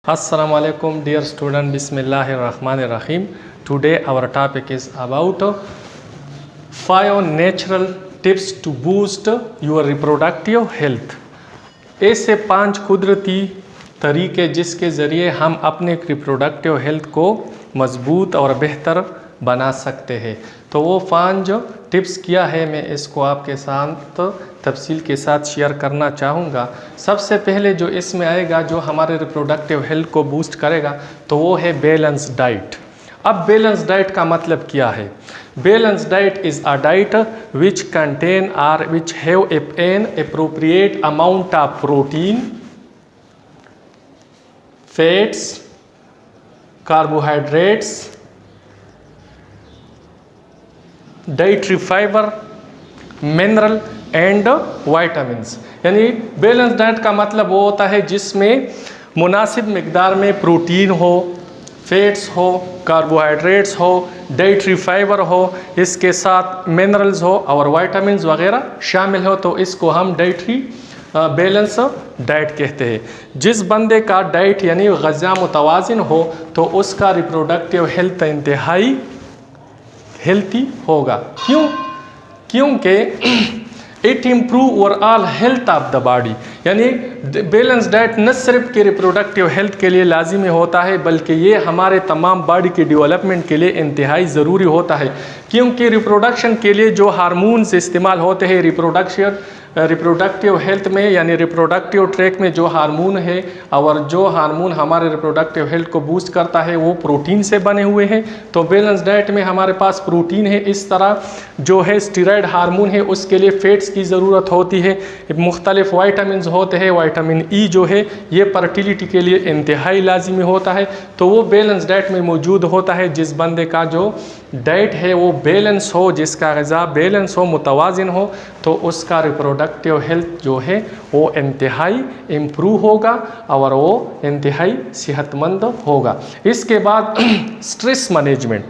Assalamu alaikum dear student, Bismillahirrahmanirrahim. Today our topic is about 5 natural tips to boost your reproductive health. ऐसे 5 कुदरती तरीके जिसके ज़रिए हम अपने रिप्रोडक्टिव हेल्थ को मज़बूत और बेहतर बना सकते हैं। तो वो 5 जो टिप्स किया है मैं इसको आपके साथ तफसील के साथ शेयर करना चाहूँगा। सबसे पहले जो इसमें आएगा जो हमारे रिप्रोडक्टिव हेल्थ को बूस्ट करेगा तो वो है बैलेंस डाइट। अब बैलेंस डाइट का मतलब क्या है? Balance diet is a diet which contain are which have an appropriate amount of protein, fats, carbohydrates, dietary fibre, mineral and vitamins. यानी बैलेंस डाइट का मतलब वो होता है जिसमें मुनासिब मिकदार में प्रोटीन हो, फैट्स हो, कार्बोहाइड्रेट्स हो, डाइटरी फाइबर हो, इसके साथ मिनरल्स हो और वाइटामिन्स वगैरह शामिल हो, तो इसको हम डाइटरी बैलेंस डाइट कहते हैं। जिस बंदे का डाइट यानी ग़िज़ा मुतवाज़िन हो तो उसका रिप्रोडक्टिव हेल्थ इंतहाई हेल्थी होगा। क्यों? क्योंकि it improve overall health of the body. यानी बैलेंस डाइट न सिर्फ के रिप्रोडक्टिव हेल्थ के लिए लाजिमी होता है बल्कि ये हमारे तमाम बॉडी के डेवलपमेंट के लिए इंतहाई ज़रूरी होता है। क्योंकि रिप्रोडक्शन के लिए जो हार्मोन्स इस्तेमाल होते हैं रिप्रोडक्टिव हेल्थ में यानी रिप्रोडक्टिव ट्रैक में जो हार्मोन है और जो हार्मोन हमारे रिप्रोडक्टिव हेल्थ को बूस्ट करता है वो प्रोटीन से बने हुए हैं। तो बैलेंस डाइट में हमारे पास प्रोटीन है, इस तरह जो है स्टीरॉयड हार्मोन है उसके लिए फैट्स की ज़रूरत होती है, मुख्तलिफ वाइटामिन्स होते हैं, वाइटामिन ई जो है ये फर्टिलिटी के लिए इंतहाई लाजिमी होता है। तो वो बैलेंस डाइट में मौजूद होता है। जिस बंदे का जो डाइट है वो बैलेंस हो, जिसका ग़िज़ा बैलेंस हो, मुतवाज़िन हो, तो उसका रिप्रोडक्टिव हेल्थ जो है वो इंतहाई इम्प्रूव होगा और वो इंतहाई सेहतमंद होगा। इसके बाद स्ट्रेस मैनेजमेंट,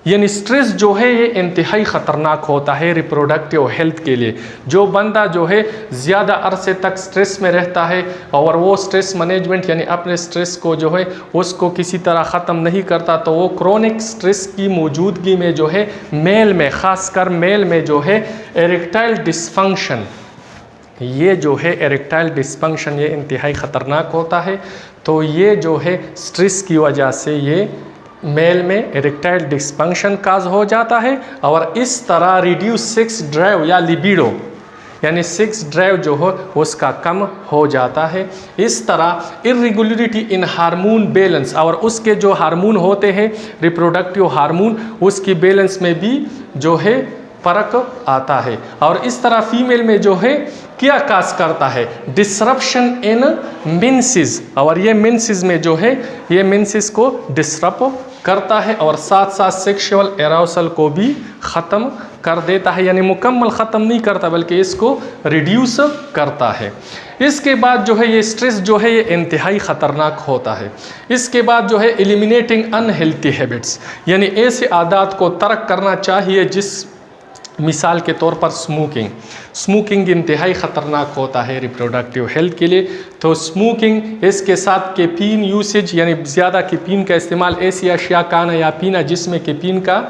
यानी स्ट्रेस जो है ये इंतहाई ख़तरनाक होता है रिप्रोडक्टिव हेल्थ के लिए। जो बंदा जो है ज़्यादा अरसे तक स्ट्रेस में रहता है और वो स्ट्रेस मैनेजमेंट यानी अपने स्ट्रेस को जो है उसको किसी तरह ख़त्म नहीं करता तो वो क्रोनिक स्ट्रेस की मौजूदगी में जो है मेल में, ख़ासकर मेल में जो है एरेक्टाइल डिसफंक्शन, ये जो है एरेक्टाइल डिसफंक्शन ये इंतहाई ख़तरनाक होता है। तो ये जो है स्ट्रेस की वजह से ये मेल में एरेक्टाइल डिसफंक्शन काज हो जाता है और इस तरह रिड्यूस सेक्स ड्राइव या लिबिडो यानी सेक्स ड्राइव जो हो उसका कम हो जाता है। इस तरह इर्रेगुलरिटी इन हार्मोन बैलेंस और उसके जो हार्मोन होते हैं रिप्रोडक्टिव हार्मोन उसकी बैलेंस में भी जो है फ़र्क आता है। और इस तरह फीमेल में जो है क्या काज करता है? डिसरप्शन इन मेंसेस, और ये मेंसेस में जो है ये मेंसेस को डिसरप्ट करता है और साथ साथ सेक्सुअल एराउसल को भी ख़त्म कर देता है, यानी मुकम्मल ख़त्म नहीं करता बल्कि इसको रिड्यूस करता है। इसके बाद जो है ये स्ट्रेस जो है ये इंतहाई ख़तरनाक होता है। इसके बाद जो है एलिमिनेटिंग अनहेल्थी हैबिट्स, यानी ऐसे आदत को तर्क करना चाहिए जिस मिसाल के तौर पर स्मोकिंग इंतहाई ख़तरनाक होता है रिप्रोडक्टिव हेल्थ के लिए। तो स्मोकिंग, इसके साथ कैफीन यूसेज यानी ज़्यादा कैफीन का इस्तेमाल, ऐसी अशिया खाना या पीना जिसमें कैफीन का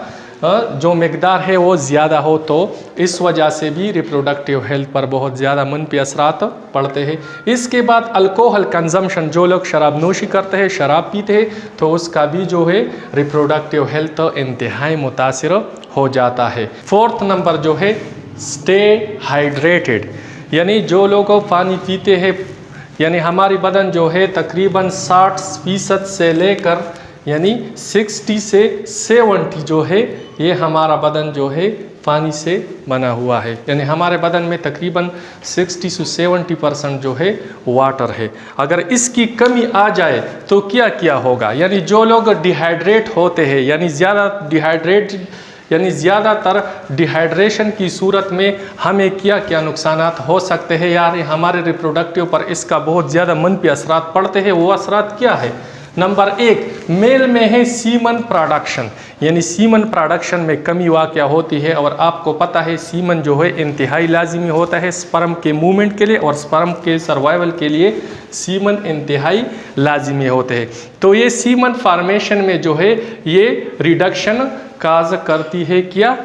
जो मकदार है वो ज़्यादा हो, तो इस वजह से भी रिप्रोडक्टिव हेल्थ पर बहुत ज़्यादा मनफी असरात पड़ते हैं। इसके बाद अल्कोहल कंजम्पशन, जो लोग शराब नोशी करते हैं, शराब पीते हैं, तो उसका भी जो है रिप्रोडक्टिव हेल्थ इंतहाई मुतासिर हो जाता है। 4th नंबर जो है स्टे हाइड्रेटेड, यानी जो लोग पानी पीते हैं, यानी हमारी बदन जो है तकरीबन 60% से लेकर यानी 60 से 70 जो है ये हमारा बदन जो है पानी से बना हुआ है। यानी हमारे बदन में तकरीबन 60 से 70% जो है वाटर है। अगर इसकी कमी आ जाए तो क्या क्या होगा? यानी जो लोग डिहाइड्रेट होते हैं यानी ज़्यादातर डिहाइड्रेशन की सूरत में हमें क्या क्या नुकसानात हो सकते हैं, यार हमारे रिप्रोडक्टिव पर इसका बहुत ज़्यादा मनफी असरात पड़ते हैं। वो असरात क्या है? नंबर 1 मेल में है सीमन प्रोडक्शन, यानी सीमन प्रोडक्शन में कमी वाक़या होती है। और आपको पता है सीमन जो है इंतहाई लाजिमी होता है स्पर्म के मूवमेंट के लिए, और स्पर्म के सर्वाइवल के लिए सीमन इंतहाई लाजिमी होते हैं। तो ये सीमन फॉर्मेशन में जो है ये रिडक्शन काज करती है क्या,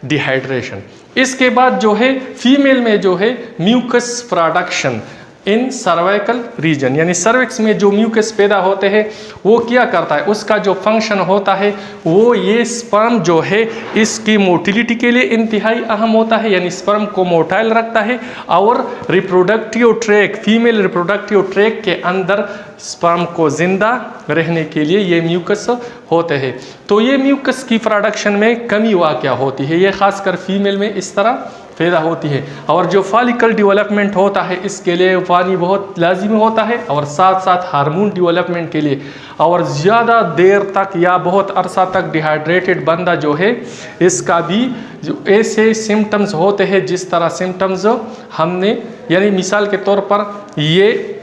डिहाइड्रेशन। इसके बाद जो है फीमेल में जो है mucus production in cervical region, यानी सर्विक्स में जो म्यूकस पैदा होते हैं वो क्या करता है, उसका जो फंक्शन होता है वो ये स्पर्म जो है इसकी मोटिलिटी के लिए इंतहाई अहम होता है, यानी स्पर्म को मोटाइल रखता है। और reproductive tract, female reproductive tract के अंदर स्पर्म को जिंदा रहने के लिए ये म्यूकस होते हैं। तो ये म्यूकस की प्रोडक्शन में कमी वाक़या होती है, ये खासकर फीमेल में इस तरह पैदा होती है। और जो फॉलिकल डेवलपमेंट होता है इसके लिए पानी बहुत लाजिमी होता है, और साथ साथ हार्मोन डेवलपमेंट के लिए। और ज़्यादा देर तक या बहुत अरसा तक डिहाइड्रेटेड बंदा जो है इसका भी जो ऐसे सिम्टम्स होते हैं, जिस तरह सिम्टम्स हमने, यानी मिसाल के तौर पर ये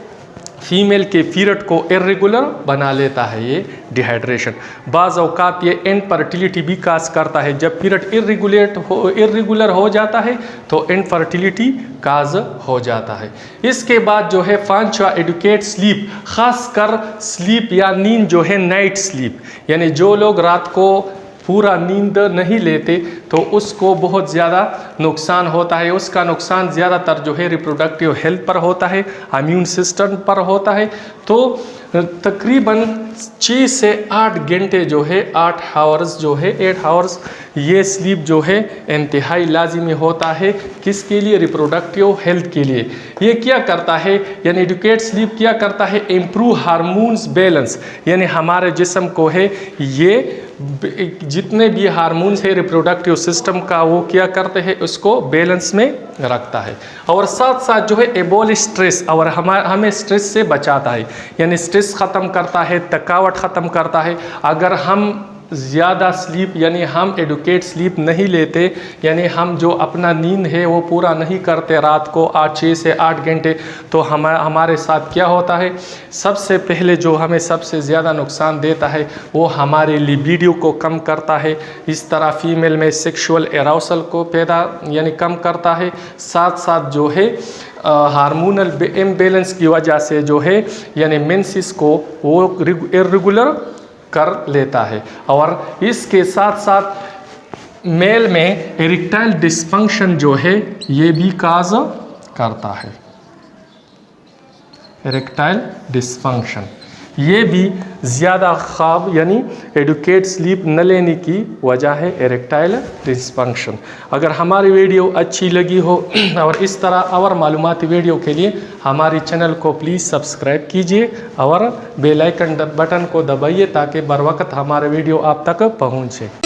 फीमेल के पीरियड को इर्रेगुलर बना लेता है ये डिहाइड्रेशन। बाज़ औक़ात ये इनफर्टिलिटी भी काज करता है, जब पीरियड इर्रेगुलर हो जाता है तो इनफर्टिलिटी काज हो जाता है। इसके बाद जो है 5वां एडुकेट स्लीप, ख़ासकर स्लीप या नींद जो है नाइट स्लीप, यानी जो लोग रात को पूरा नींद नहीं लेते तो उसको बहुत ज़्यादा नुकसान होता है। उसका नुकसान ज़्यादातर जो है रिप्रोडक्टिव हेल्थ पर होता है, इम्यून सिस्टम पर होता है। तो तकरीबन 6 से 8 घंटे जो है 8 आवर्स जो है 8 आवर्स ये स्लीप जो है इंतहाई लाजिमी होता है। किसके लिए, रिप्रोडक्टिव हेल्थ के लिए। ये क्या करता है, यानी एडुकेट स्लीप क्या करता है, इम्प्रूव हार्मोन्स बैलेंस, यानी हमारे जिस्म को है ये जितने भी हार्मोन्स है रिप्रोडक्टिव सिस्टम का वो क्या करते हैं, उसको बैलेंस में रखता है। और साथ साथ जो है एबॉलिश स्ट्रेस, और हमें स्ट्रेस से बचाता है, यानी स्ट्रेस ख़त्म करता है, थकावट ख़त्म करता है। अगर हम ज़्यादा स्लीप यानी हम एडुकेट स्लीप नहीं लेते, यानी हम जो अपना नींद है वो पूरा नहीं करते रात को 6 से 8 घंटे, तो हमारे साथ क्या होता है, सबसे पहले जो हमें सबसे ज़्यादा नुकसान देता है वो हमारे लिबिडो को कम करता है। इस तरह फीमेल में सेक्सुअल एराउसल को पैदा यानी कम करता है। साथ साथ जो है हार्मोनल इम्बैलेंस की वजह से जो है यानी मेंसेस को वो इर्रेगुलर कर लेता है। और इसके साथ साथ मेल में इरेक्टाइल डिस्फंक्शन जो है ये भी काज करता है। इरेक्टाइल डिस्फंक्शन ये भी ज़्यादा ख्वाब यानी एडुकेट स्लीप न लेने की वजह है इरेक्टाइल डिस्फंक्शन। अगर हमारी वीडियो अच्छी लगी हो और इस तरह और मालूमाती वीडियो के लिए हमारी चैनल को प्लीज़ सब्सक्राइब कीजिए और बेल आइकन बटन को दबाइए ताकि बर वक्त हमारे वीडियो आप तक पहुँचे।